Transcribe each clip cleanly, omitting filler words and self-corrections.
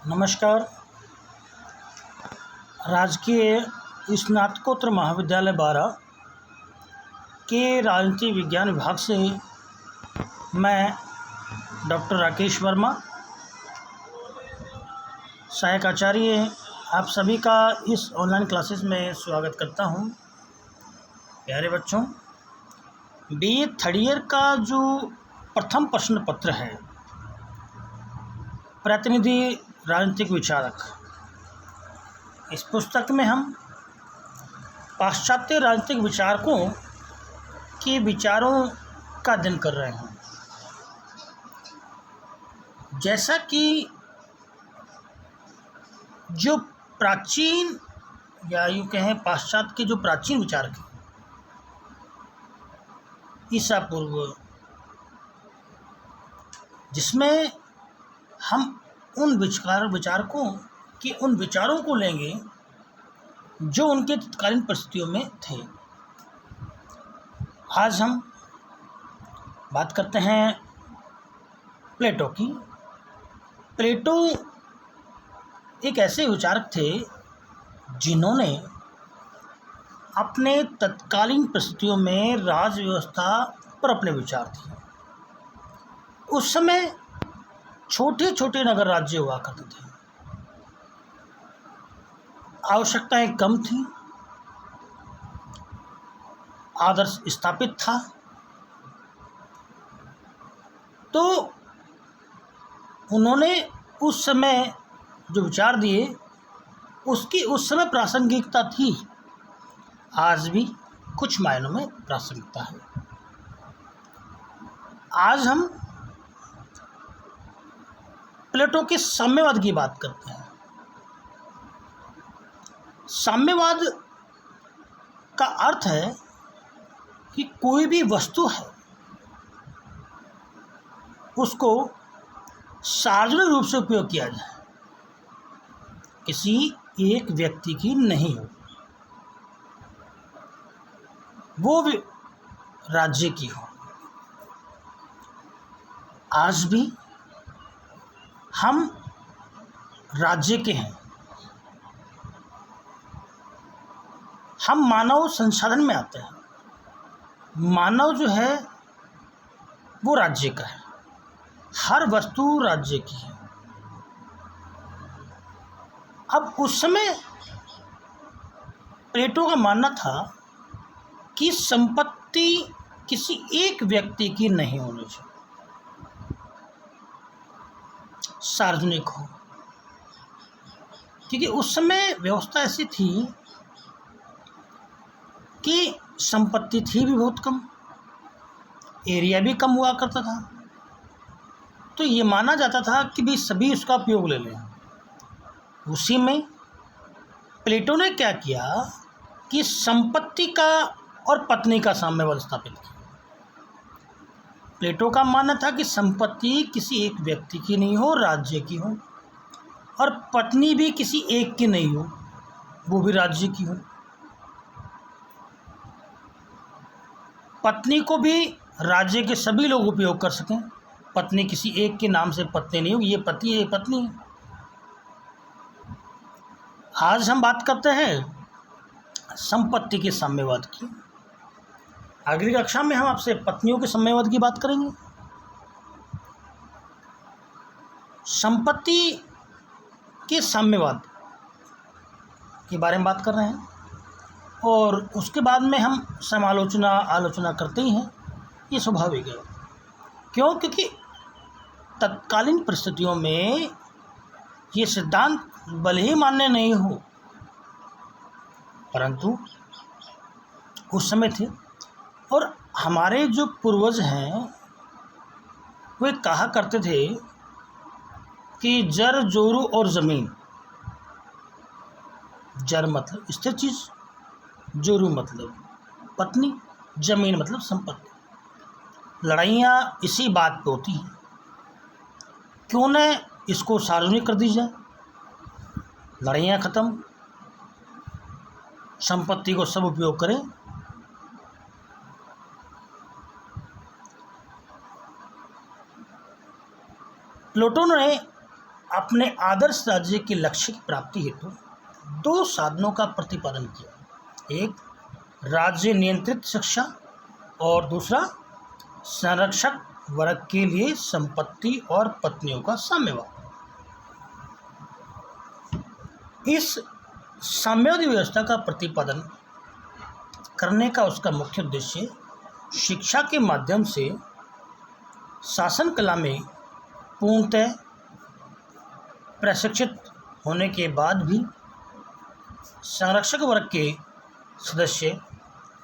नमस्कार। राजकीय स्नातकोत्तर महाविद्यालय 12 के राजनीति विज्ञान विभाग से मैं डॉक्टर राकेश वर्मा, सहायक आचार्य, आप सभी का इस ऑनलाइन क्लासेस में स्वागत करता हूं। प्यारे बच्चों, बीए थर्ड ईयर का जो प्रथम प्रश्न पत्र है, प्रतिनिधि राजनीतिक विचारक, इस पुस्तक में हम पाश्चात्य राजनीतिक विचारकों के विचारों का अध्ययन कर रहे हैं। जैसा कि जो प्राचीन या यूँ कहें पाश्चात्य के जो प्राचीन विचारक हैं, ईसा पूर्व, जिसमें हम उन विचारकों के उन विचारों को लेंगे जो उनके तत्कालीन परिस्थितियों में थे। आज हम बात करते हैं प्लेटो की। प्लेटो एक ऐसे विचारक थे जिन्होंने अपने तत्कालीन परिस्थितियों में राज व्यवस्था पर अपने विचार दिए। उस समय छोटे छोटे नगर राज्य हुआ करते थे, आवश्यकताएं कम थी, आदर्श स्थापित था, तो उन्होंने उस समय जो विचार दिए उसकी उस समय प्रासंगिकता थी, आज भी कुछ मायनों में प्रासंगिकता है। आज हम प्लेटो के साम्यवाद की बात करते हैं। साम्यवाद का अर्थ है कि कोई भी वस्तु है उसको सार्वजनिक रूप से उपयोग किया जाए, किसी एक व्यक्ति की नहीं हो, वो भी राज्य की हो। आज भी हम राज्य के हैं, हम मानव संसाधन में आते हैं। मानव जो है वो राज्य का है, हर वस्तु राज्य की है। अब उस समय प्लेटो का मानना था कि संपत्ति किसी एक व्यक्ति की नहीं होनी चाहिए, सार्वजनिक हो। क्योंकि उस समय व्यवस्था ऐसी थी कि संपत्ति थी भी बहुत कम, एरिया भी कम हुआ करता था, तो ये माना जाता था कि भी सभी उसका उपयोग ले लें। उसी में प्लेटो ने क्या किया कि संपत्ति का और पत्नी का साम्यवाद स्थापित किया। प्लेटो का मानना था कि संपत्ति किसी एक व्यक्ति की नहीं हो, राज्य की हो, और पत्नी भी किसी एक की नहीं हो, वो भी राज्य की हो। पत्नी को भी राज्य के सभी लोग उपयोग कर सकें, पत्नी किसी एक के नाम से पत्नी नहीं हो, ये पति है, ये पत्नी है। आज हम बात करते हैं संपत्ति के साम्यवाद की। अगली कक्षा में हम आपसे पत्नियों के साम्यवाद की बात करेंगे। संपत्ति के साम्यवाद के बारे में बात कर रहे हैं, और उसके बाद में हम आलोचना करते ही हैं। ये स्वाभाविक है। क्यों? क्योंकि तत्कालीन परिस्थितियों में ये सिद्धांत भले ही मान्य नहीं हो, परंतु उस समय थे। और हमारे जो पूर्वज हैं वे कहा करते थे कि जर, जोरू और ज़मीन। जर मतलब स्थिर चीज़, जोरू मतलब पत्नी, ज़मीन मतलब संपत्ति। लड़ाइयाँ इसी बात पे होती हैं, क्यों न इसको सार्वजनिक कर दी जाए, लड़ाइयाँ ख़त्म, संपत्ति को सब उपयोग करें। प्लेटो ने अपने आदर्श राज्य के लक्ष्य की प्राप्ति हेतु दो साधनों का प्रतिपादन किया। एक राज्य नियंत्रित शिक्षा और दूसरा संरक्षक वर्ग के लिए संपत्ति और पत्नियों का साम्यवाद। इस साम्यवादी व्यवस्था का प्रतिपादन करने का उसका मुख्य उद्देश्य शिक्षा के माध्यम से शासन कला में पूर्णतः प्रशिक्षित होने के बाद भी संरक्षक वर्ग के सदस्य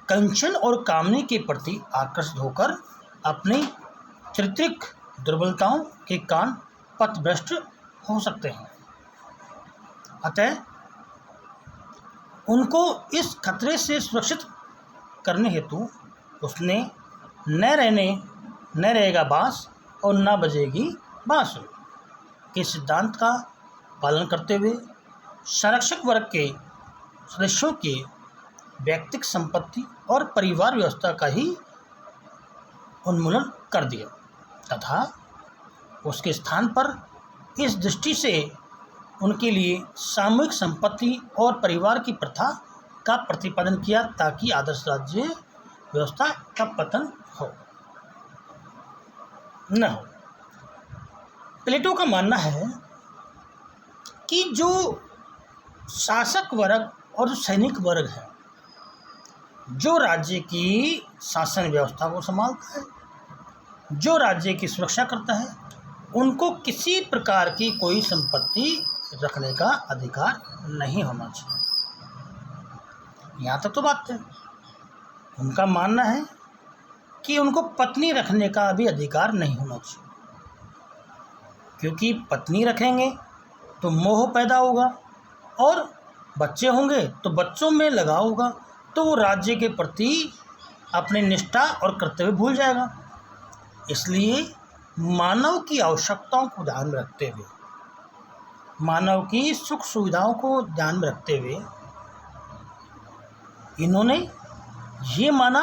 कंचन और कामनी के प्रति आकर्षित होकर अपनी चारित्रिक दुर्बलताओं के कारण पथभ्रष्ट हो सकते हैं। अतः उनको इस खतरे से सुरक्षित करने हेतु उसने न रहेगा बांस और न बजेगी बांसुरी के सिद्धांत का पालन करते हुए संरक्षक वर्ग के सदस्यों के व्यक्तिगत संपत्ति और परिवार व्यवस्था का ही उन्मूलन कर दिया तथा उसके स्थान पर इस दृष्टि से उनके लिए सामूहिक संपत्ति और परिवार की प्रथा का प्रतिपादन किया ताकि आदर्श राज्य व्यवस्था का पतन न हो। प्लेटो का मानना है कि जो शासक वर्ग और जो सैनिक वर्ग है, जो राज्य की शासन व्यवस्था को संभालता है, जो राज्य की सुरक्षा करता है, उनको किसी प्रकार की कोई संपत्ति रखने का अधिकार नहीं होना चाहिए। यहाँ तक तो बात है। उनका मानना है कि उनको पत्नी रखने का भी अधिकार नहीं होना चाहिए, क्योंकि पत्नी रखेंगे तो मोह पैदा होगा और बच्चे होंगे तो बच्चों में लगाव होगा, तो वो राज्य के प्रति अपनी निष्ठा और कर्तव्य भूल जाएगा। इसलिए मानव की आवश्यकताओं को ध्यान में रखते हुए, मानव की सुख सुविधाओं को ध्यान में रखते हुए इन्होंने ये माना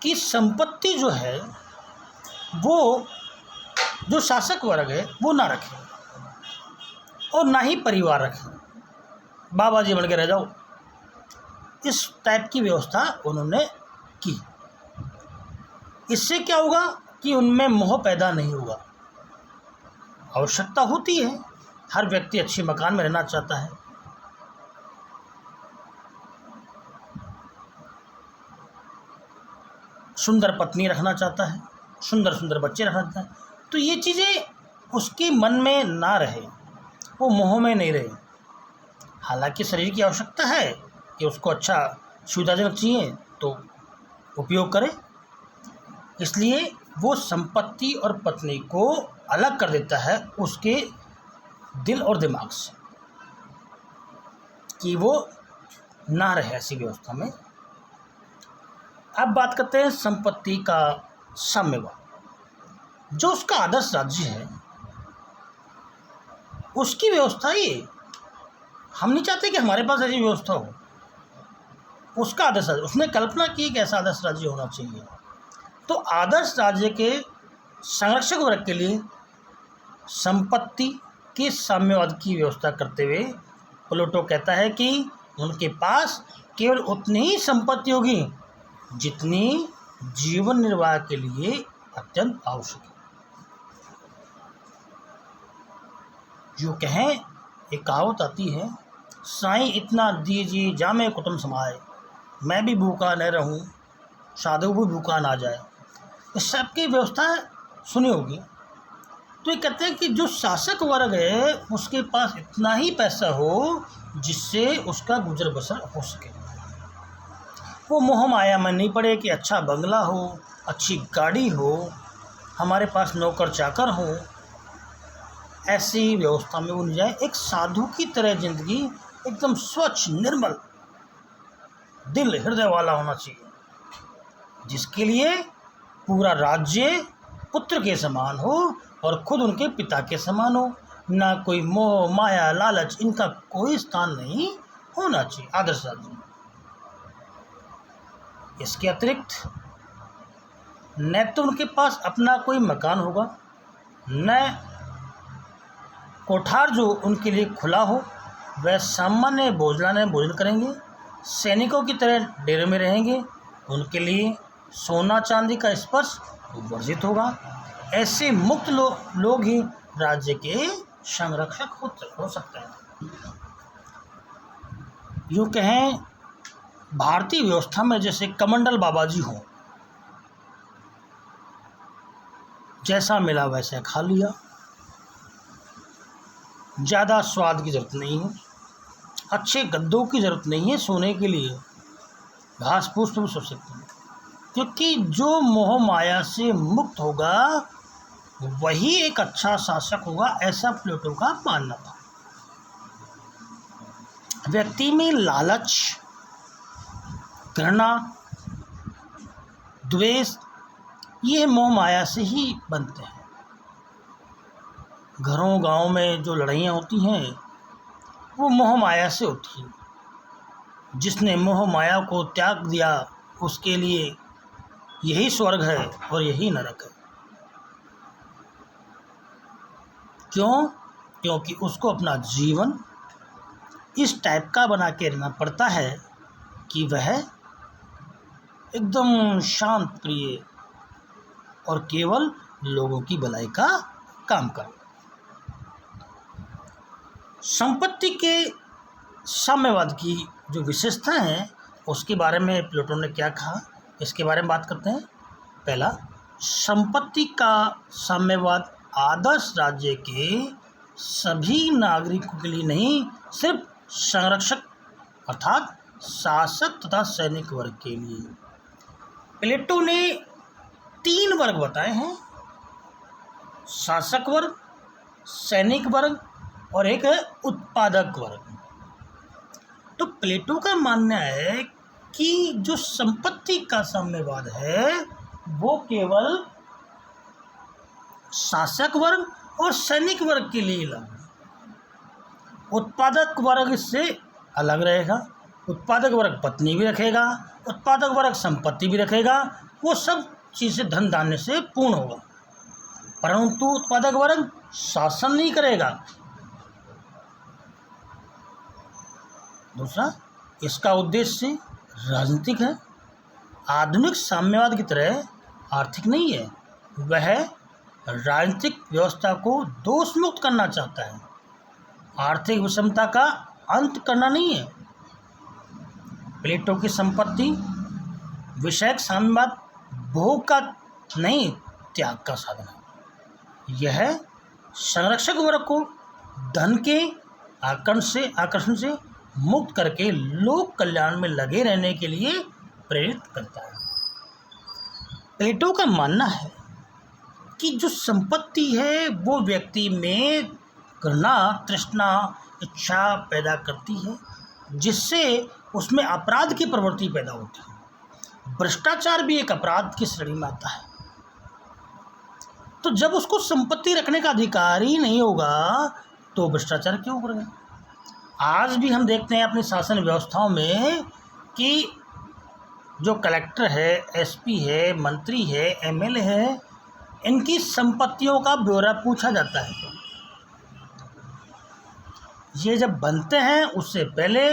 कि संपत्ति जो है वो जो शासक वर्ग है वो ना रखे और ना ही परिवार रखे, बाबा जी बन के रह जाओ। इस टाइप की व्यवस्था उन्होंने की। इससे क्या होगा कि उनमें मोह पैदा नहीं होगा। आवश्यकता होती है, हर व्यक्ति अच्छे मकान में रहना चाहता है, सुंदर पत्नी रखना चाहता है, सुंदर सुंदर बच्चे रखना चाहता है। तो ये चीज़ें उसके मन में ना रहे, वो मोह में नहीं रहे। हालांकि शरीर की आवश्यकता है कि उसको अच्छा सुविधाजनक चाहिए तो उपयोग करे, इसलिए वो संपत्ति और पत्नी को अलग कर देता है उसके दिल और दिमाग से कि वो ना रहे ऐसी व्यवस्था में। अब बात करते हैं संपत्ति का साम्यवाद। जो उसका आदर्श राज्य है उसकी व्यवस्था ये, हम नहीं चाहते कि हमारे पास ऐसी व्यवस्था हो। उसका आदर्श राज्य, उसने कल्पना की कि ऐसा आदर्श राज्य होना चाहिए। तो आदर्श राज्य के संरक्षक वर्ग के लिए संपत्ति के साम्यवाद की व्यवस्था करते हुए प्लेटो कहता है कि उनके पास केवल उतनी ही संपत्ति होगी जितनी जीवन निर्वाह के लिए अत्यंत आवश्यक है। जो कहें, एक कहावत आती है, साईं इतना दीजिए जामे कुटुम समाए, मैं भी भूखा न रहूं साधु भी भूखा ना जाए। इस सब की व्यवस्था सुनी होगी। तो ये कहते हैं कि जो शासक वर्ग है उसके पास इतना ही पैसा हो जिससे उसका गुजर बसर हो सके। वो मोह माया में नहीं पड़े कि अच्छा बंगला हो, अच्छी गाड़ी हो, हमारे पास नौकर चाकर हो। ऐसी व्यवस्था में वो नहीं जाए। एक साधु की तरह जिंदगी एकदम स्वच्छ निर्मल दिल हृदय वाला होना चाहिए, जिसके लिए पूरा राज्य पुत्र के समान हो और खुद उनके पिता के समान हो। ना कोई मोह माया लालच, इनका कोई स्थान नहीं होना चाहिए आदर्श राज्य। इसके अतिरिक्त न तो उनके पास अपना कोई मकान होगा, न कोठार जो उनके लिए खुला हो, वह सामान्य भोजन करेंगे। सैनिकों की तरह डेरे में रहेंगे। उनके लिए सोना चांदी का स्पर्श वर्जित होगा। ऐसे मुक्त लोग ही राज्य के संरक्षक हो सकते हैं। यूँ कहें, भारतीय व्यवस्था में जैसे कमंडल बाबाजी हों, जैसा मिला वैसा खा लिया, ज़्यादा स्वाद की ज़रूरत नहीं है, अच्छे गद्दों की ज़रूरत नहीं है सोने के लिए, घास फूस तो सो सकते हैं, क्योंकि जो मोह माया से मुक्त होगा वही एक अच्छा शासक होगा, ऐसा प्लेटो का मानना था। व्यक्ति में लालच, घृणा, द्वेष, ये मोह माया से ही बनते हैं। घरों गांव में जो लड़ाइयाँ होती हैं वो मोह माया से होती हैं। जिसने मोह माया को त्याग दिया उसके लिए यही स्वर्ग है और यही नरक है। क्यों? क्योंकि उसको अपना जीवन इस टाइप का बना के रहना पड़ता है कि वह एकदम शांत प्रिय और केवल लोगों की भलाई का काम करे। संपत्ति के साम्यवाद की जो विशेषता है उसके बारे में प्लेटो ने क्या कहा, इसके बारे में बात करते हैं। पहला, संपत्ति का साम्यवाद आदर्श राज्य के सभी नागरिकों के लिए नहीं, सिर्फ संरक्षक अर्थात शासक तथा सैनिक वर्ग के लिए। प्लेटो ने 3 वर्ग बताए हैं, शासक वर्ग, सैनिक वर्ग और एक है उत्पादक वर्ग। तो प्लेटो का मानना है कि जो संपत्ति का साम्यवाद है वो केवल शासक वर्ग और सैनिक वर्ग के लिए लागू, उत्पादक वर्ग से अलग रहेगा। उत्पादक वर्ग पत्नी भी रखेगा, उत्पादक वर्ग संपत्ति भी रखेगा, वो सब चीज़ें धन धान्य से पूर्ण होगा, परंतु उत्पादक वर्ग शासन नहीं करेगा। दूसरा, इसका उद्देश्य राजनीतिक है, आधुनिक साम्यवाद की तरह आर्थिक नहीं है। वह राजनीतिक व्यवस्था को दोष मुक्त करना चाहता है, आर्थिक विषमता का अंत करना नहीं है। प्लेटो की संपत्ति विषयक साम्यवाद भोग का नहीं, त्याग का साधन है। यह संरक्षक वर्ग को धन के आकर्षण से मुक्त करके लोक कल्याण में लगे रहने के लिए प्रेरित करता है। प्लेटो का मानना है कि जो संपत्ति है वो व्यक्ति में घृणा, तृष्णा, इच्छा पैदा करती है, जिससे उसमें अपराध की प्रवृत्ति पैदा होती है। भ्रष्टाचार भी एक अपराध की श्रेणी में आता है। तो जब उसको संपत्ति रखने का अधिकार ही नहीं होगा तो भ्रष्टाचार क्यों करेगा? आज भी हम देखते हैं अपनी शासन व्यवस्थाओं में कि जो कलेक्टर है, एसपी है, मंत्री है, एमएलए है, इनकी संपत्तियों का ब्यौरा पूछा जाता है। ये जब बनते हैं उससे पहले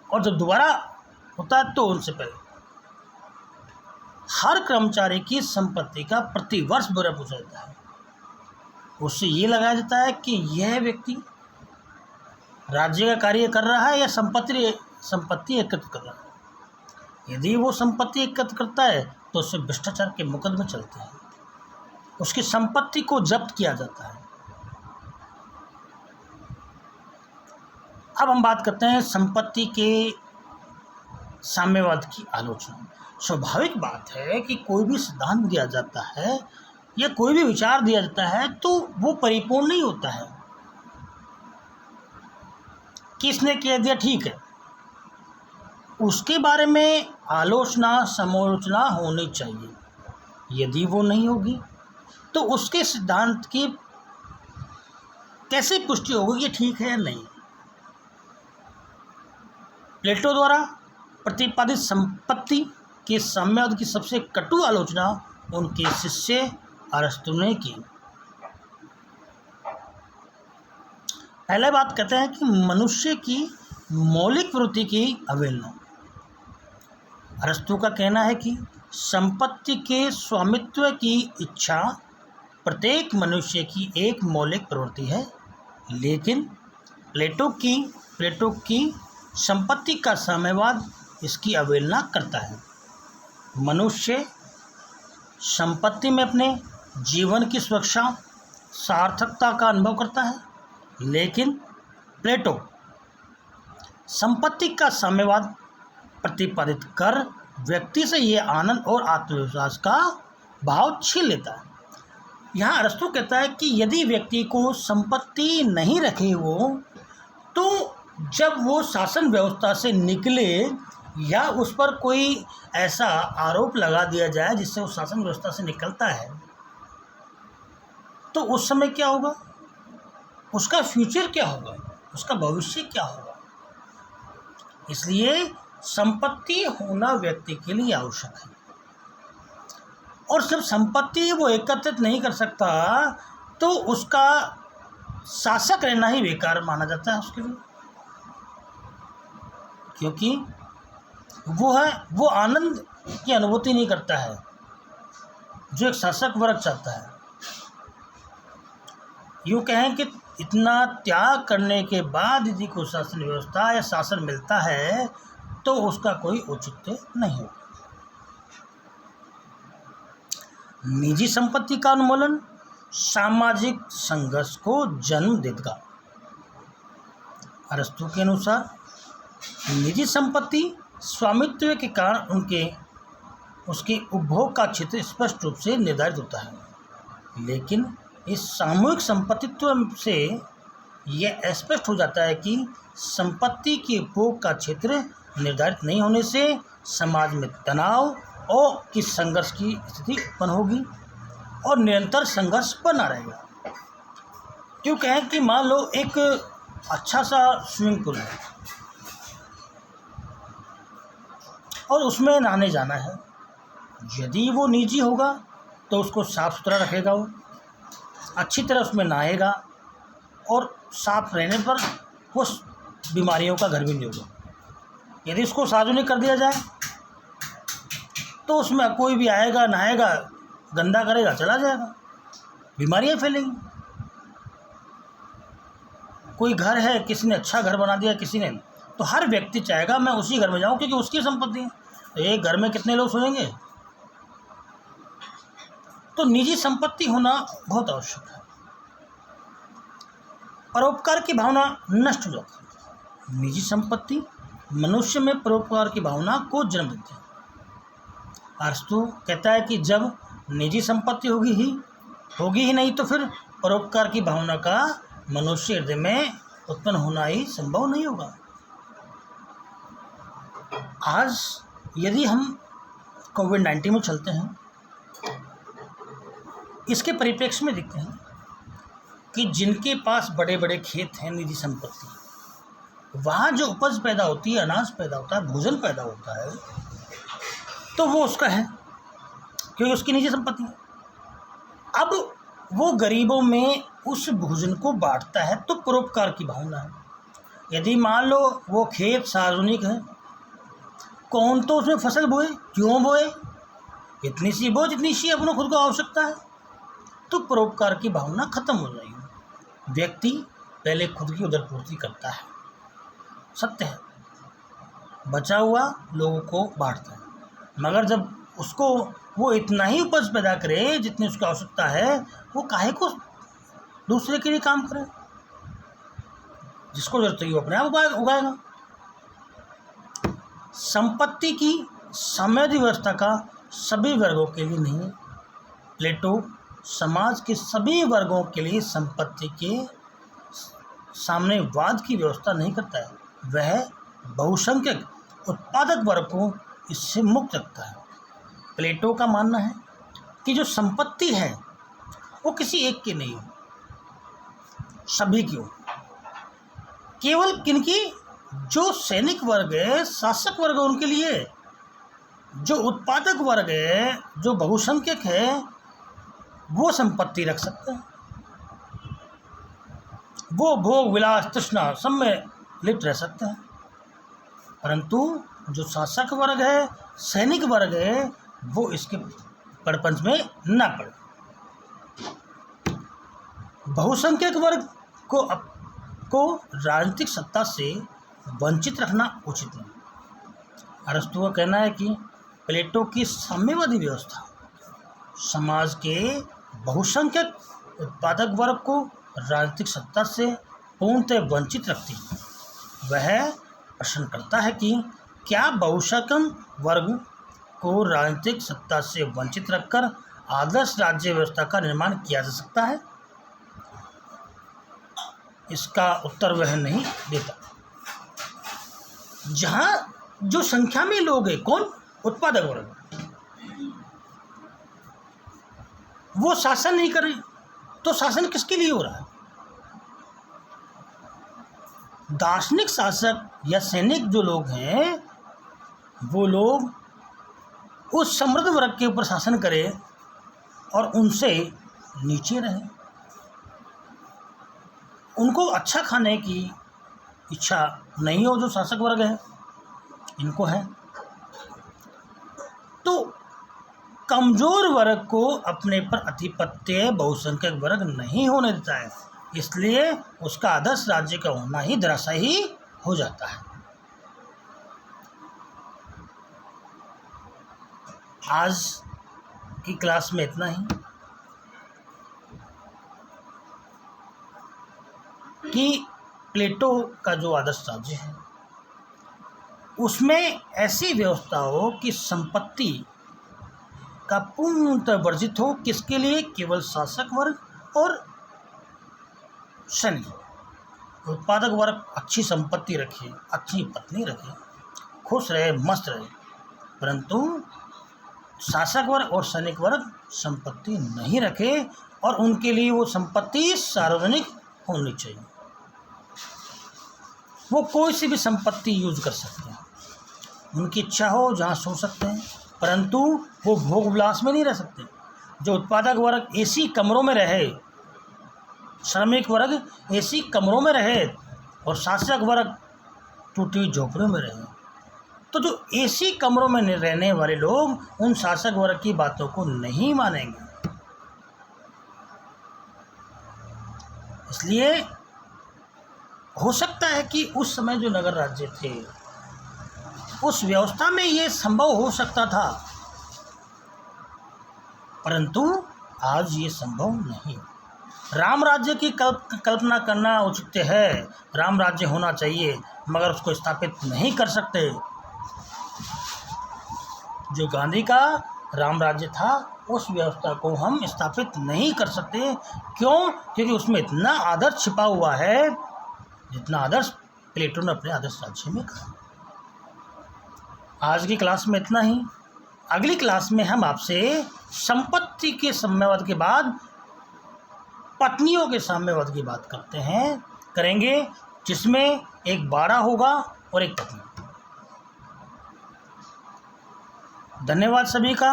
और जब दोबारा होता है तो उनसे पहले हर कर्मचारी की संपत्ति का प्रतिवर्ष ब्यौरा पूछा जाता है। उससे ये लगाया जाता है कि यह व्यक्ति राज्य का कार्य कर रहा है या संपत्ति एकत्र कर रहा है। यदि वो संपत्ति एकत्र करता है तो उससे भ्रष्टाचार के मुकदमे चलते हैं, उसकी संपत्ति को जब्त किया जाता है। अब हम बात करते हैं संपत्ति के साम्यवाद की आलोचना। स्वाभाविक बात है कि कोई भी सिद्धांत दिया जाता है या कोई भी विचार दिया जाता है तो वो परिपूर्ण नहीं होता है। किसने कह दिया ठीक है, उसके बारे में आलोचना समालोचना होनी चाहिए। यदि वो नहीं होगी तो उसके सिद्धांत की कैसे पुष्टि होगी कि ठीक है या नहीं। प्लेटो द्वारा प्रतिपादित संपत्ति के साम्यवाद की सबसे कटु आलोचना उनके शिष्य अरस्तु ने की। पहले बात कहते हैं कि मनुष्य की मौलिक प्रवृत्ति की अवहेलना। अरस्तू का कहना है कि संपत्ति के स्वामित्व की इच्छा प्रत्येक मनुष्य की एक मौलिक प्रवृत्ति है, लेकिन प्लेटो की संपत्ति का साम्यवाद इसकी अवहेलना करता है। मनुष्य संपत्ति में अपने जीवन की सुरक्षा सार्थकता का अनुभव करता है, लेकिन प्लेटो संपत्ति का साम्यवाद प्रतिपादित कर व्यक्ति से ये आनंद और आत्मविश्वास का भाव छीन लेता है। यहाँ अरस्तु कहता है कि यदि व्यक्ति को संपत्ति नहीं रखे हो, तो जब वो शासन व्यवस्था से निकले या उस पर कोई ऐसा आरोप लगा दिया जाए जिससे वो शासन व्यवस्था से निकलता है, तो उस समय क्या होगा, उसका फ्यूचर क्या होगा, उसका भविष्य क्या होगा। इसलिए संपत्ति होना व्यक्ति के लिए आवश्यक है, और सिर्फ संपत्ति वो एकत्रित नहीं कर सकता तो उसका शासक रहना ही बेकार माना जाता है उसके लिए, क्योंकि वो आनंद की अनुभूति नहीं करता है जो एक शासक वर्ग चाहता है। यूँ कहें कि इतना त्याग करने के बाद यदि कोई शासन व्यवस्था या शासन मिलता है तो उसका कोई औचित्य नहीं होगा। निजी संपत्ति का उन्मूलन सामाजिक संघर्ष को जन्म देगा। अरस्तु के अनुसार निजी संपत्ति स्वामित्व के कारण उसके उपभोग का क्षेत्र स्पष्ट रूप से निर्धारित होता है, लेकिन इस सामूहिक संपत्तित्व से यह स्पष्ट हो जाता है कि संपत्ति के उपभोग का क्षेत्र निर्धारित नहीं होने से समाज में तनाव और की संघर्ष की स्थिति उत्पन्न होगी और निरंतर संघर्ष बना रहेगा। क्यों कहें कि मान लो एक अच्छा सा स्विमिंग पूल है और उसमें नहाने जाना है, यदि वो निजी होगा तो उसको साफ़ सुथरा रखेगा, वो अच्छी तरह उसमें नहाएगा और साफ रहने पर वो बीमारियों का घर भी नहीं होगा। यदि उसको सार्वजनिक कर दिया जाए तो उसमें कोई भी आएगा, नहाएगा, गंदा करेगा, चला जाएगा, बीमारियाँ फैलेंगी। कोई घर है, किसी ने अच्छा घर बना दिया किसी ने, तो हर व्यक्ति चाहेगा मैं उसी घर में जाऊं क्योंकि उसकी संपत्ति है। तो एक घर में कितने लोग सोएंगे। तो निजी संपत्ति होना बहुत आवश्यक है। परोपकार की भावना नष्ट हो जाती है। निजी संपत्ति मनुष्य में परोपकार की भावना को जन्म देती है। अरस्तु कहता है कि जब निजी संपत्ति होगी ही नहीं तो फिर परोपकार की भावना का मनुष्य हृदय में उत्पन्न होना ही संभव नहीं होगा। आज यदि हम कोविड-19 में चलते हैं, इसके परिप्रेक्ष्य में देखते हैं कि जिनके पास बड़े बड़े खेत हैं, निजी संपत्ति, वहाँ जो उपज पैदा होती है, अनाज पैदा होता है, भोजन पैदा होता है, तो वो उसका है क्योंकि उसकी निजी संपत्ति है। अब वो गरीबों में उस भोजन को बांटता है तो परोपकार की भावना है। यदि मान लो वो खेत सार्वजनिक है, कौन तो उसमें फसल बोए, क्यों बोए, इतनी सी बो जितनी सी अपने खुद को आवश्यकता है, तो परोपकार की भावना खत्म हो जाएगी। व्यक्ति पहले खुद की उदरपूर्ति करता है, सत्य है, बचा हुआ लोगों को बांटता है, मगर जब उसको वो इतना ही उपज पैदा करे जितनी उसकी आवश्यकता है, वो काहे को दूसरे के लिए काम करे। जिसको जरूरत है वो अपने आप उगाएगा। संपत्ति की साम्यवादी व्यवस्था का सभी वर्गों के लिए नहीं है। प्लेटो समाज के सभी वर्गों के लिए संपत्ति के साम्यवाद की व्यवस्था नहीं करता है। वह बहुसंख्यक उत्पादक वर्ग को इससे मुक्त रखता है। प्लेटो का मानना है कि जो संपत्ति है वो किसी एक की नहीं हो, सभी की हो। केवल किनकी, जो सैनिक वर्ग है, शासक वर्ग है, उनके लिए। जो उत्पादक वर्ग है, जो बहुसंख्यक है, वो संपत्ति रख सकते हैं। वो भोग विलास तृष्णा सब में लिप्त रह सकते हैं, परंतु जो शासक वर्ग है, सैनिक वर्ग है, वो इसके प्रपंच में ना पड़े। बहुसंख्यक वर्ग को राजनीतिक सत्ता से वंचित रखना उचित नहीं। अरस्तु का कहना है कि प्लेटो की साम्यवादी व्यवस्था समाज के बहुसंख्यक उत्पादक वर्ग को राजनीतिक सत्ता से पूर्णतः वंचित रखती है। वह प्रश्न करता है कि क्या बहुसंख्यक वर्ग को राजनीतिक सत्ता से वंचित रखकर आदर्श राज्य व्यवस्था का निर्माण किया जा सकता है? इसका उत्तर वह नहीं देता। जहाँ जो संख्या में लोग हैं, कौन? उत्पादक वर्ग, वो शासन नहीं कर रहे, तो शासन किसके लिए हो रहा है? दार्शनिक शासक या सैनिक जो लोग हैं, वो लोग उस समृद्ध वर्ग के ऊपर शासन करें और उनसे नीचे रहें। उनको अच्छा खाने की इच्छा नहीं हो जो शासक वर्ग है, इनको है, तो कमज़ोर वर्ग को अपने पर आधिपत्य बहुसंख्यक वर्ग नहीं होने देता है, इसलिए उसका आदर्श राज्य का होना ही धराशायी हो जाता है। आज की क्लास में इतना ही, कि प्लेटो का जो आदर्श राज्य है उसमें ऐसी व्यवस्था हो कि संपत्ति का पूर्णतः वर्जित हो। किसके लिए? केवल शासक वर्ग और सैनिक। उत्पादक वर्ग अच्छी संपत्ति रखे, अच्छी पत्नी रखे, खुश रहे, मस्त रहे, परंतु शासक वर्ग और सैनिक वर्ग संपत्ति नहीं रखे, और उनके लिए वो संपत्ति सार्वजनिक होनी चाहिए। वो कोई सी भी संपत्ति यूज कर सकते हैं, उनकी इच्छा हो जहाँ सो सकते हैं, परंतु वो भोग विलास में नहीं रह सकते। जो उत्पादक वर्ग एसी कमरों में रहे, श्रमिक वर्ग एसी कमरों में रहे, और शासक वर्ग टूटी हुई झोपड़ियों में रहे, तो जो एसी कमरों में रहने वाले लोग उन शासक वर्ग की बातों को नहीं मानेंगे। इसलिए हो सकता है कि उस समय जो नगर राज्य थे, उस व्यवस्था में ये संभव हो सकता था, परंतु आज ये संभव नहीं। राम राज्य की कल्पना करना उचित है, राम राज्य होना चाहिए, मगर उसको स्थापित नहीं कर सकते। जो गांधी का राम राज्य था, उस व्यवस्था को हम स्थापित नहीं कर सकते। क्यों? क्योंकि उसमें इतना आदर्श छिपा हुआ है जितना आदर्श प्लेटो ने अपने आदर्श राज्य में कहा। आज की क्लास में इतना ही। अगली क्लास में हम आपसे संपत्ति के साम्यवाद के बाद पत्नियों के साम्यवाद की बात करेंगे, जिसमें एक बाड़ा होगा और एक पत्नी। धन्यवाद सभी का।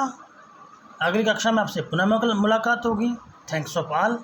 अगली कक्षा में आपसे पुनः मुलाकात होगी। Thanks of all.